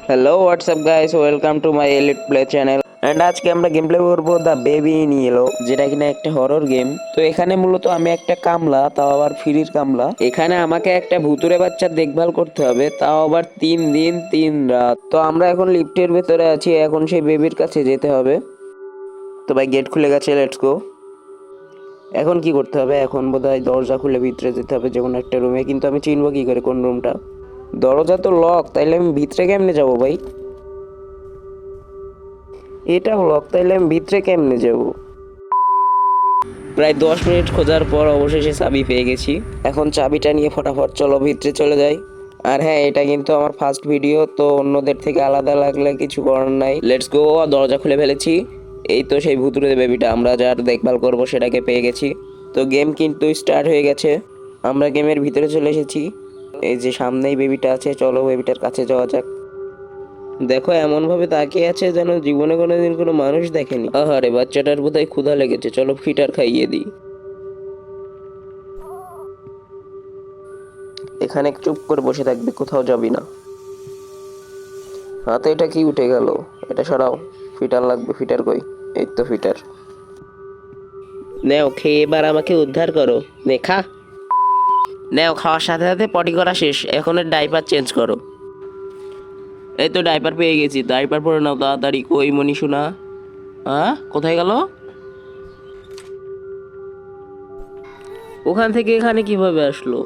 Hello WhatsApp guys, welcome to my elite play channel. And আজকে আমরা game play করবো the baby in yellow, যেটা কিনা একটা হরর গেম। তো এখানে মূলত আমি একটা কামলা, তাও আবার ফ্রির কামলা। এখানে আমাকে একটা ভুতুরে বাচ্চার দেখভাল করতে হবে, তাও আবার 3 দিন 3 রাত। তো আমরা এখন লিফটের ভেতরে আছি, এখন সেই বেবির কাছে যেতে হবে। তো ভাই গেট খুলে গেছে, লেটস গো। এখন কি করতে হবে? এখন বোধহয় দরজা খুলে ভিতরে যেতে হবে যে কোনো একটা রুমে, কিন্তু আমি চিনবো কি করে কোন রুমটা? দরজা তো লক, তাইলে আমি ভিতরে কেমনে যাবো ভাই? এটাও লক, তাইলে আমি ভিতরে কেমনে যাব? প্রায় 10 মিনিট খোঁজার পর অবশেষে চাবি পেয়ে গেছি। এখন চাবিটা নিয়ে ফটাফট চলো ভিতরে চলে যাই। আর হ্যাঁ, এটা কিন্তু আমার ফার্স্ট ভিডিও, তো অন্যদের থেকে আলাদা লাগলে কিছু করার নাই। Let's go. দরজা খুলে ফেলেছি। এই তো সেই ভুতুরে বেবিটা, আমরা যার দেখভাল করব সেটাকে পেয়ে গেছি। তো গেম কিন্তু স্টার্ট হয়ে গেছে, আমরা গেমের ভিতরে চলে এসেছি। এই যে সামনেই বেবিটা আছে, চলো বেবিটার কাছে যাওয়া যাক। দেখো এমন ভাবে তাকিয়ে আছে যেন জীবনে কোনোদিন কোনো মানুষ দেখেনি। আহারে, বাচ্চাটার বোধহয় ক্ষুধা লেগেছে, চলো ফিটার খাইয়ে দিই। এখানে চুপ করে বসে থাকবি, কোথাও যাবি না। হাতে এটা কি উঠে গেল? এটা সরাও। ফিটার লাগবে, ফিটার কই? এই তো ফিটার। নেও, খেয়ে এবার আমাকে উদ্ধার করো। নে খা। নেও, খাওয়ার সাথে সাথে পটি করা শেষ, এখন এর ডাইপার চেঞ্জ করো। এই তো ডাইপার পেয়ে গেছি, ডাইপার পরে নাও তাড়াতাড়ি। কই মনি শোনা? হ্যাঁ, কোথায় গেল? ওখান থেকে এখানে কিভাবে আসলো?